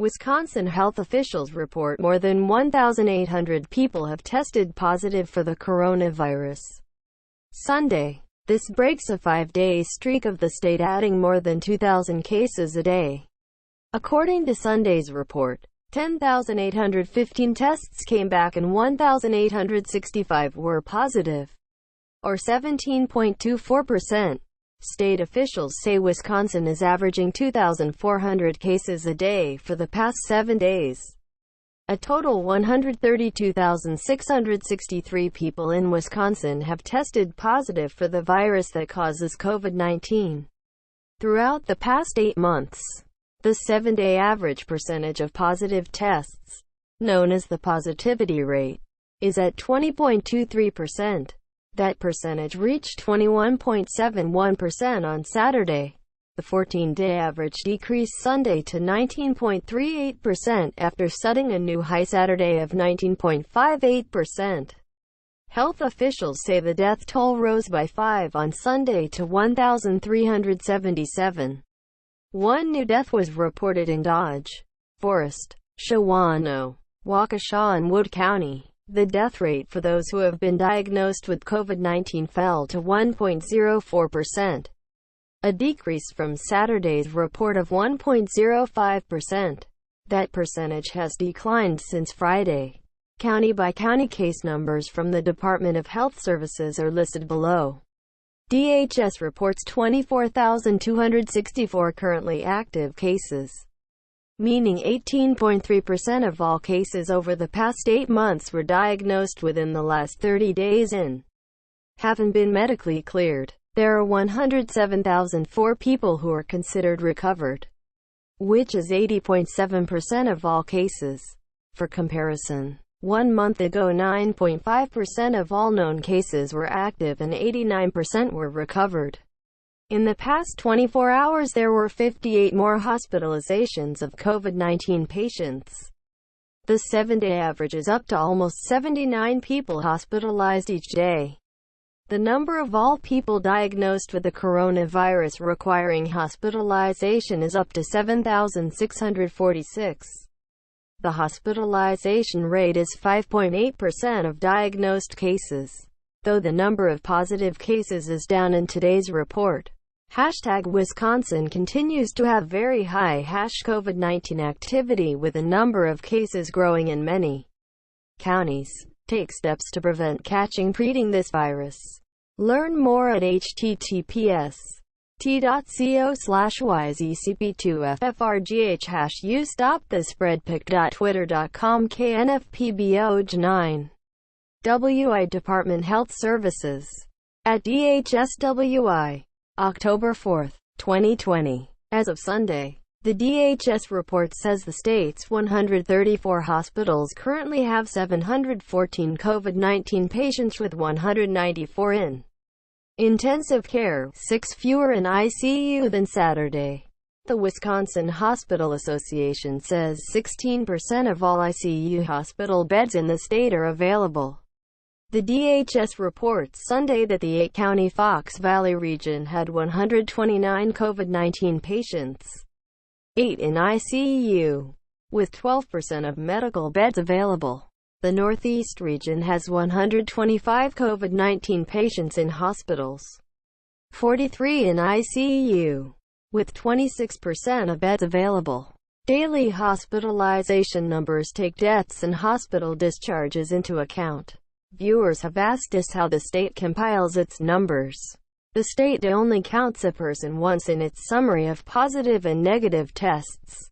Wisconsin health officials report more than 1,800 people have tested positive for the coronavirus. Sunday. This breaks a 5-day streak of the state adding more than 2,000 cases a day. According to Sunday's report, 10,815 tests came back and 1,865 were positive, or 17.24%. State officials say Wisconsin is averaging 2,400 cases a day for the past 7 days. A total 132,663 people in Wisconsin have tested positive for the virus that causes COVID-19. Throughout the past 8 months, the 7-day average percentage of positive tests, known as the positivity rate, is at 20.23%. That percentage reached 21.71% on Saturday. The 14-day average decreased Sunday to 19.38% after setting a new high Saturday of 19.58%. Health officials say the death toll rose by 5 on Sunday to 1,377. One new death was reported in Dodge, Forest, Shawano, Waukesha and Wood County. The death rate for those who have been diagnosed with COVID-19 fell to 1.04%, a decrease from Saturday's report of 1.05%. That percentage has declined since Friday. County-by-county case numbers from the Department of Health Services are listed below. DHS reports 24,264 currently active cases, meaning 18.3% of all cases over the past 8 months were diagnosed within the last 30 days and haven't been medically cleared. There are 107,004 people who are considered recovered, which is 80.7% of all cases. For comparison, 1 month ago 9.5% of all known cases were active and 89% were recovered. In the past 24 hours there were 58 more hospitalizations of COVID-19 patients. The 7-day average is up to almost 79 people hospitalized each day. The number of all people diagnosed with the coronavirus requiring hospitalization is up to 7,646. The hospitalization rate is 5.8% of diagnosed cases, though the number of positive cases is down in today's report. #Wisconsin continues to have very high #COVID-19 activity with a number of cases growing in many counties. Take steps to prevent catching treating this virus. Learn more at https://yzcp2ffrgh use stopthespreadpic.twitter.com knfpboj9 WI Department Health Services at DHSWI October 4, 2020. As of Sunday, the DHS report says the state's 134 hospitals currently have 714 COVID-19 patients with 194 in intensive care, 6 fewer in ICU than Saturday. The Wisconsin Hospital Association says 16% of all ICU hospital beds in the state are available. The DHS reports Sunday that the 8-county Fox Valley region had 129 COVID-19 patients, 8 in ICU, with 12% of medical beds available. The Northeast region has 125 COVID-19 patients in hospitals, 43 in ICU, with 26% of beds available. Daily hospitalization numbers take deaths and hospital discharges into account. Viewers have asked us how the state compiles its numbers. The state only counts a person once in its summary of positive and negative tests,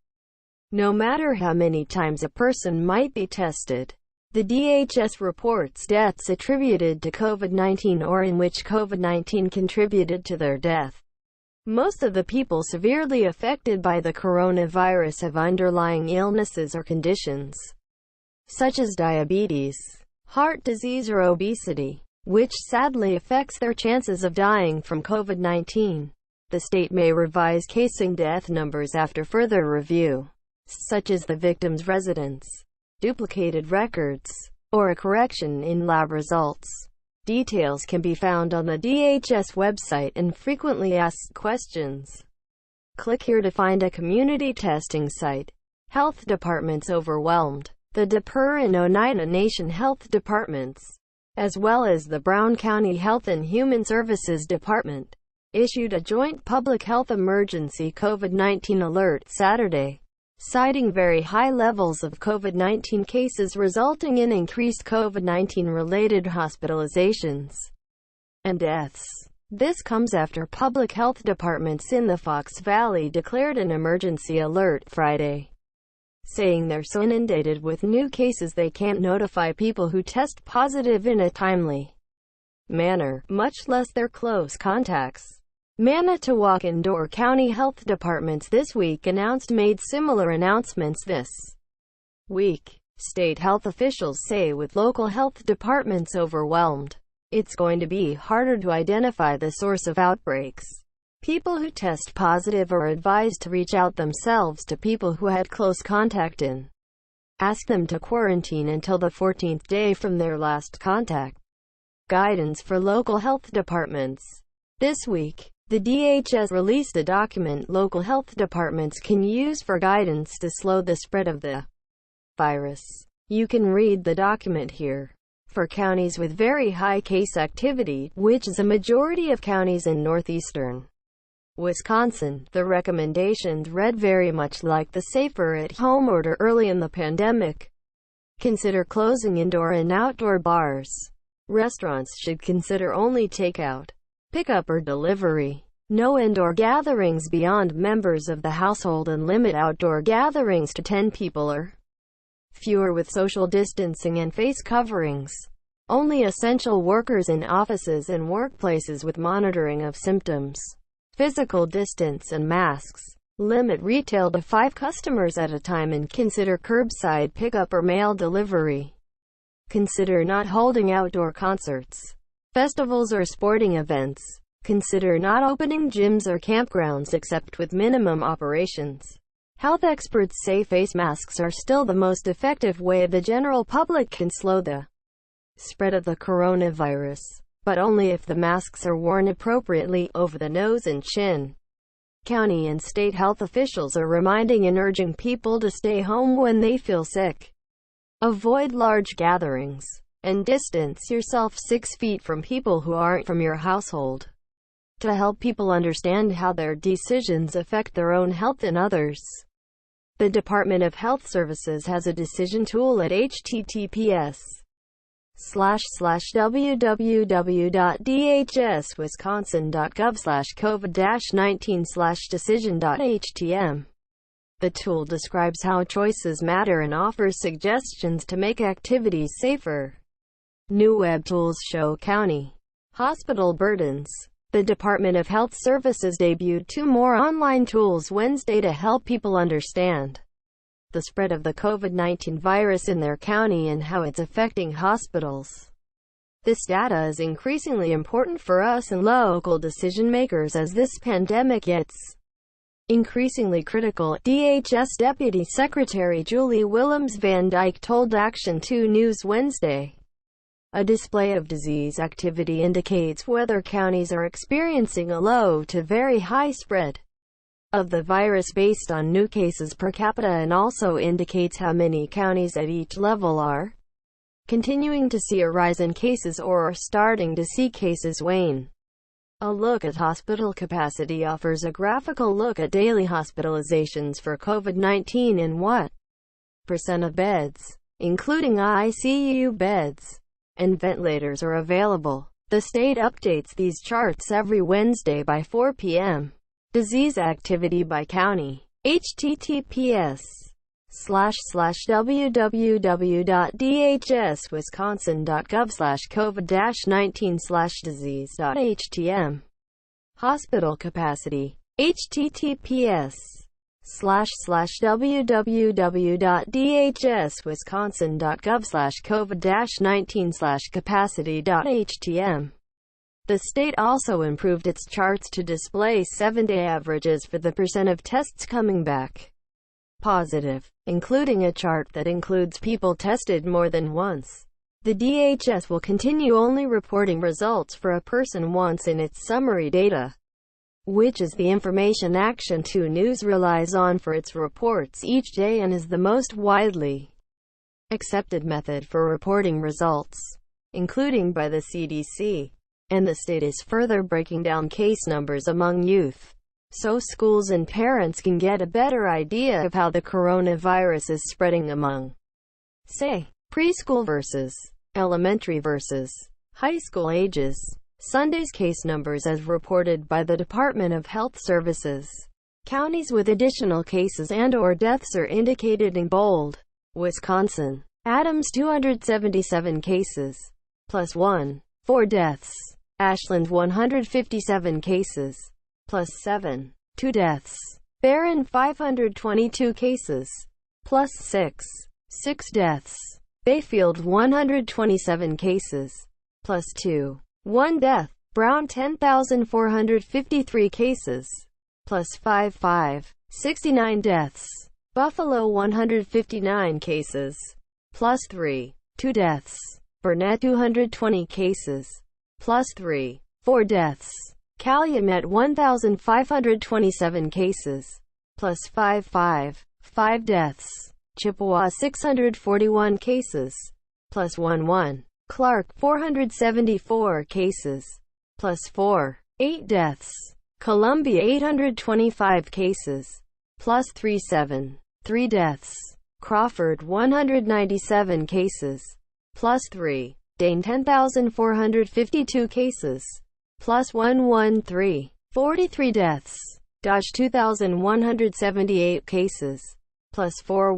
no matter how many times a person might be tested. The DHS reports deaths attributed to COVID-19 or in which COVID-19 contributed to their death. Most of the people severely affected by the coronavirus have underlying illnesses or conditions, such as diabetes, heart disease or obesity, which sadly affects their chances of dying from COVID-19. The state may revise case and death numbers after further review, such as the victim's residence, duplicated records, or a correction in lab results. Details can be found on the DHS website and frequently asked questions. Click here to find a community testing site. Health departments overwhelmed. The Dapur and Oneida Nation Health Departments, as well as the Brown County Health and Human Services Department, issued a joint public health emergency COVID-19 alert Saturday, citing very high levels of COVID-19 cases resulting in increased COVID-19 related hospitalizations and deaths. This comes after public health departments in the Fox Valley declared an emergency alert Friday, saying they're so inundated with new cases they can't notify people who test positive in a timely manner, much less their close contacts. Manitowoc and Door County health departments this week made similar announcements this week. State health officials say with local health departments overwhelmed, it's going to be harder to identify the source of outbreaks. People who test positive are advised to reach out themselves to people who had close contact and ask them to quarantine until the 14th day from their last contact. Guidance for local health departments. This week, the DHS released a document local health departments can use for guidance to slow the spread of the virus. You can read the document here. For counties with very high case activity, which is a majority of counties in northeastern Wisconsin, the recommendations read very much like the safer at home order early in the pandemic. Consider closing indoor and outdoor bars. Restaurants should consider only takeout, pickup or delivery. No indoor gatherings beyond members of the household and limit outdoor gatherings to 10 people or fewer with social distancing and face coverings. Only essential workers in offices and workplaces with monitoring of symptoms, physical distance and masks. Limit retail to 5 customers at a time and consider curbside pickup or mail delivery. Consider not holding outdoor concerts, festivals or sporting events. Consider not opening gyms or campgrounds except with minimum operations. Health experts say face masks are still the most effective way the general public can slow the spread of the coronavirus, but only if the masks are worn appropriately, over the nose and chin. County and state health officials are reminding and urging people to stay home when they feel sick. Avoid large gatherings, and distance yourself 6 feet from people who aren't from your household. To help people understand how their decisions affect their own health and others, the Department of Health Services has a decision tool at https://www.dhswisconsin.gov/covid-19/decision.htm. The tool describes how choices matter and offers suggestions to make activities safer. New web tools show county hospital burdens. The Department of Health Services debuted 2 more online tools Wednesday to help people understand the spread of the COVID-19 virus in their county and how it's affecting hospitals. This data is increasingly important for us and local decision makers as this pandemic gets increasingly critical, DHS Deputy Secretary Julie Willems Van Dyke told Action 2 News Wednesday. A display of disease activity indicates whether counties are experiencing a low to very high spread of the virus based on new cases per capita and also indicates how many counties at each level are continuing to see a rise in cases or are starting to see cases wane. A look at hospital capacity offers a graphical look at daily hospitalizations for COVID-19 and what % of beds, including ICU beds and ventilators, are available. The state updates these charts every Wednesday by 4 p.m. Disease activity by county. https://www.dhswisconsin.gov/covid-19/disease.htm. Hospital capacity. https://www.dhswisconsin.gov/covid-19/capacity.htm. The state also improved its charts to display 7-day averages for the % of tests coming back positive, including a chart that includes people tested more than once. The DHS will continue only reporting results for a person once in its summary data. which is the information Action 2 News relies on for its reports each day and is the most widely accepted method for reporting results, including by the CDC. And the state is further breaking down case numbers among youth, so schools and parents can get a better idea of how the coronavirus is spreading among, say, preschool versus elementary versus high school ages. Sunday's case numbers as reported by the Department of Health Services. Counties with additional cases and/or deaths are indicated in bold. Wisconsin. Adams 277 cases, plus 1. 4 deaths. Ashland 157 cases, plus 7. 2 deaths. Barron 522 cases, plus 6. 6 deaths. Bayfield 127 cases, plus 2. 1 death. Brown 10,453 cases, plus 5. 69 deaths. Buffalo 159 cases, plus 3. 2 deaths. Burnett 220 cases, plus 3. 4 deaths. Calumet 1,527 cases, plus 5. 5 deaths. Chippewa 641 cases, plus 1. Clark 474 cases, plus 4. 8 deaths. Columbia 825 cases, plus 7. 3 deaths. Crawford 197 cases, plus 3. Dane 10,452 cases, plus 113. 43 deaths. Dodge 2,178 cases, plus 4.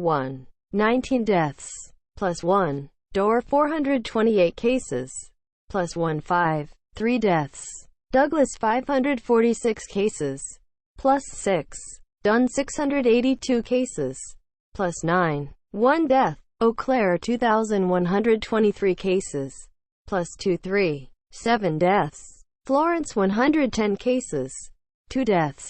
19 deaths, plus 1. Door 428 cases, plus 15. 3 deaths. Douglas 546 cases, plus 6. Dunn 682 cases, plus 9. 1 death. Eau Claire 2,123 cases, plus 3. 7 deaths. Florence 110 cases, 2 deaths.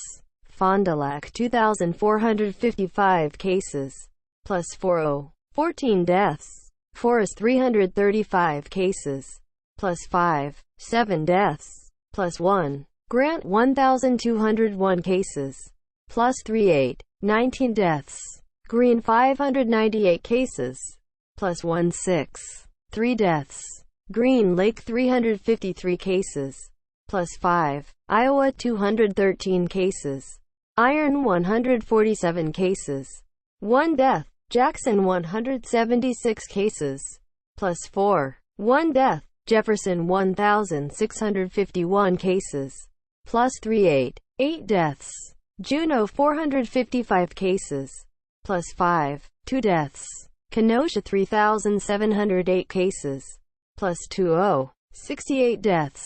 Fond du Lac 2,455 cases, plus 4. 14 deaths. Forest 335 cases, plus 5. 7 deaths, plus 1. Grant 1,201 cases, plus 8. 19 deaths. Greene 598 cases, plus 6. 3 deaths. Green Lake 353 cases, plus 5. Iowa 213 cases. Iron 147 cases, 1 death. Jackson 176 cases, plus 4. 1 death. Jefferson 1,651 cases, plus 8. 8 deaths. Juneau 455 cases, plus 5. 2 deaths. Kenosha 3,708 cases, plus 20. 68 deaths.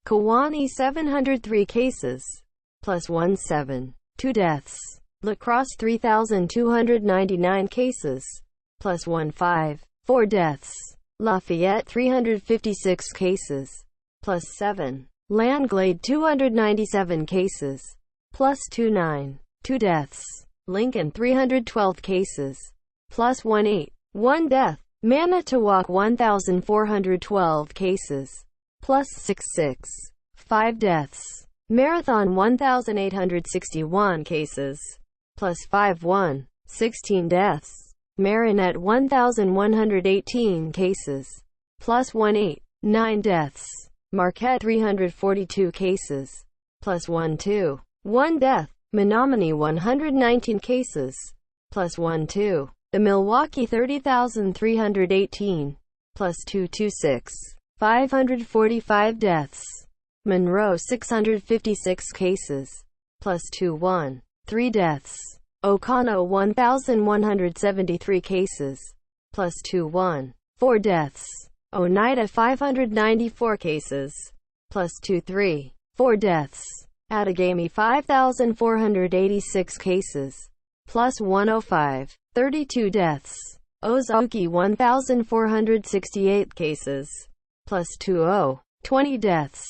Kewaunee 703 cases, plus 17. 2 deaths. La Crosse 3,299 cases, plus 15. 4 deaths. Lafayette 356 cases, plus 7. Langlade 297 cases, plus 29. 2 deaths. Lincoln 312 cases, plus 18. 1 death. Manitowoc 1,412 cases, plus 66. 5 deaths. Marathon 1,861 cases, plus 1. 16 deaths. Marinette 1,118 cases, plus 18. 9 deaths. Marquette 342 cases, plus 2. 1 death. Menominee 119 cases, plus 2. The Milwaukee 30,318, plus 226. 545 deaths. Monroe 656 cases, plus 1. 3 deaths. Oconto 1,173 cases, plus 1. 4 deaths. Oneida 594 cases, plus 3. 4 deaths. Outagamie 5,486 cases, plus 105. 32 deaths. Ozaukee 1,468 cases, plus 20. 20 deaths.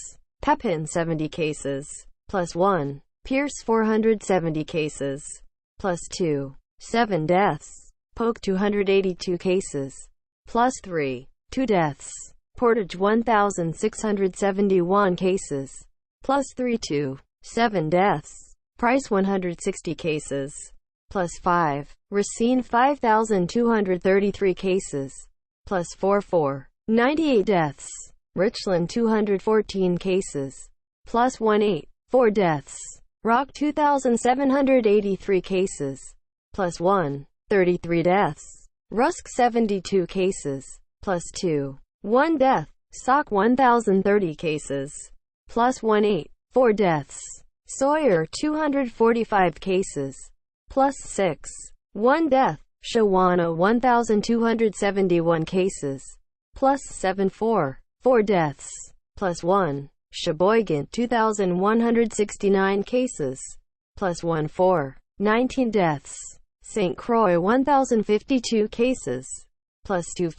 Pepin 70 cases, plus 1. Pierce 470 cases, plus 2. 7 deaths. Polk 282 cases, plus 3. 2 deaths. Portage 1,671 cases, plus 2. 7 deaths. Price 160 cases. Plus 5. Racine 5,233 cases. Plus 4. 98 deaths. Richland 214 cases. Plus 18. 4 deaths. Rock 2,783 cases. Plus 1. 33 deaths. Rusk 72 cases. Plus 2. 1 death. Sauk 1,030 cases. Plus 18. 4 deaths. Sawyer 245 cases. Plus 6. 1 death. Shawana 1,271 cases. Plus 7. 4 deaths. Plus 1. Sheboygan 2,169 cases. Plus 1. 19 deaths. St. Croix 1,052 cases. Plus 2.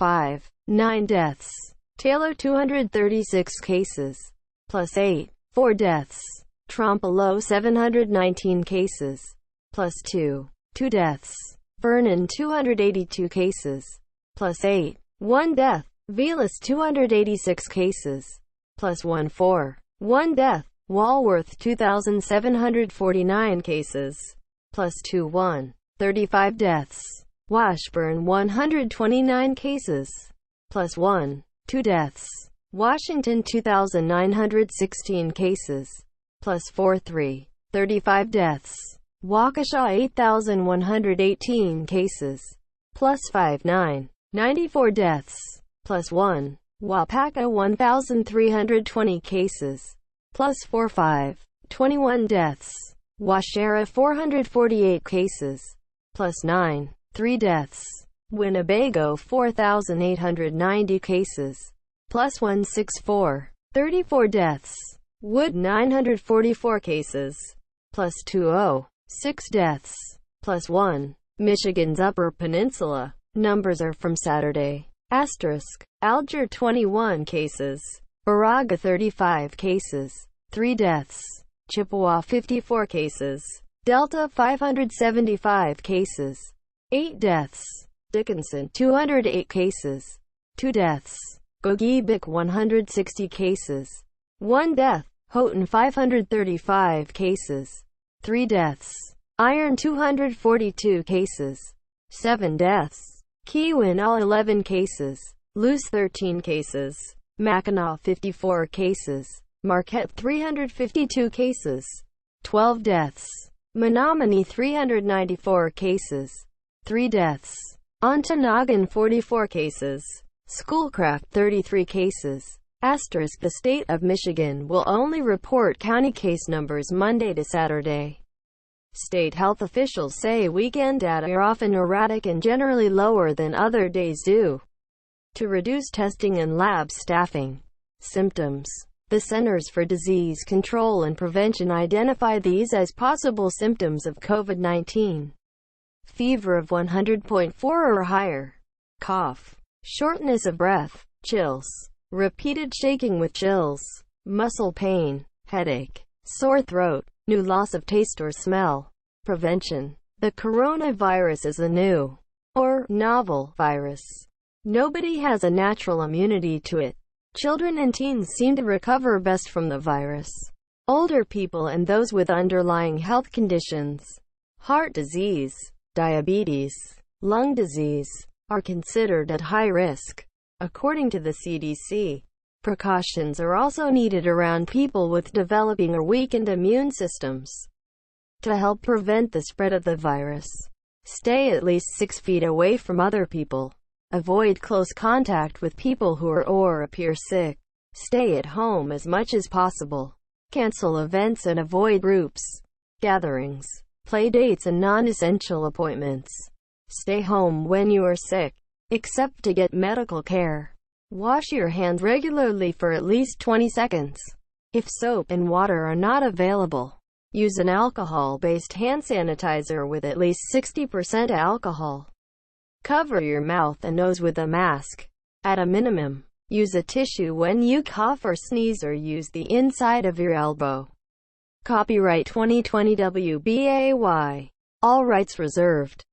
9 deaths. Taylor 236 cases. Plus 8. 4 deaths. Trompeau 719 cases. Plus 2 deaths. Vernon 282 cases. Plus 8. 1 death. Velas 286 cases. Plus 1. 1 death. Walworth 2,749 cases. Plus 2. 35 deaths. Washburn 129 cases. Plus 1. 2 deaths. Washington 2,916 cases. Plus 4. 35 deaths. Waukesha 8,118 cases. Plus 5. 94 deaths. Plus 1. Wapaka 1,320 cases. Plus 4. 21 deaths. Washera 448 cases. Plus 3 deaths. Winnebago 4,890 cases. Plus 164. 34 deaths. Wood 944 cases. Plus 6 deaths. Plus 1. Michigan's Upper Peninsula. Numbers are from Saturday. Asterisk. Alger 21 cases. Baraga 35 cases. 3 deaths. Chippewa 54 cases. Delta 575 cases. 8 deaths. Dickinson 208 cases. 2 deaths. Gogebic 160 cases. 1 death. Houghton 535 cases. 3 deaths. Iron 242 cases. 7 deaths. Kewin all 11 cases. Luce 13 cases. Mackinac 54 cases. Marquette 352 cases. 12 deaths. Menominee 394 cases. 3 deaths. Ontonagon 44 cases. Schoolcraft 33 cases. Asterisk. The state of Michigan will only report county case numbers Monday to Saturday. State health officials say weekend data are often erratic and generally lower than other days due to reduced testing and lab staffing. Symptoms. The Centers for Disease Control and Prevention identify these as possible symptoms of COVID-19. Fever of 100.4 or higher. Cough. Shortness of breath. Chills. Repeated shaking with chills. Muscle pain. Headache. Sore throat. New loss of taste or smell. Prevention. The coronavirus is a new or novel virus. Nobody has a natural immunity to it. Children and teens seem to recover best from the virus. Older people and those with underlying health conditions, heart disease, diabetes, lung disease, are considered at high risk. According to the CDC, precautions are also needed around people with developing or weakened immune systems. To help prevent the spread of the virus, stay at least 6 feet away from other people. Avoid close contact with people who are or appear sick. Stay at home as much as possible. Cancel events and avoid groups, gatherings, play dates and non-essential appointments. Stay home when you are sick, except to get medical care. Wash your hands regularly for at least 20 seconds. If soap and water are not available, use an alcohol-based hand sanitizer with at least 60% alcohol. Cover your mouth and nose with a mask. At a minimum, use a tissue when you cough or sneeze or use the inside of your elbow. Copyright 2020 WBAY. All rights reserved.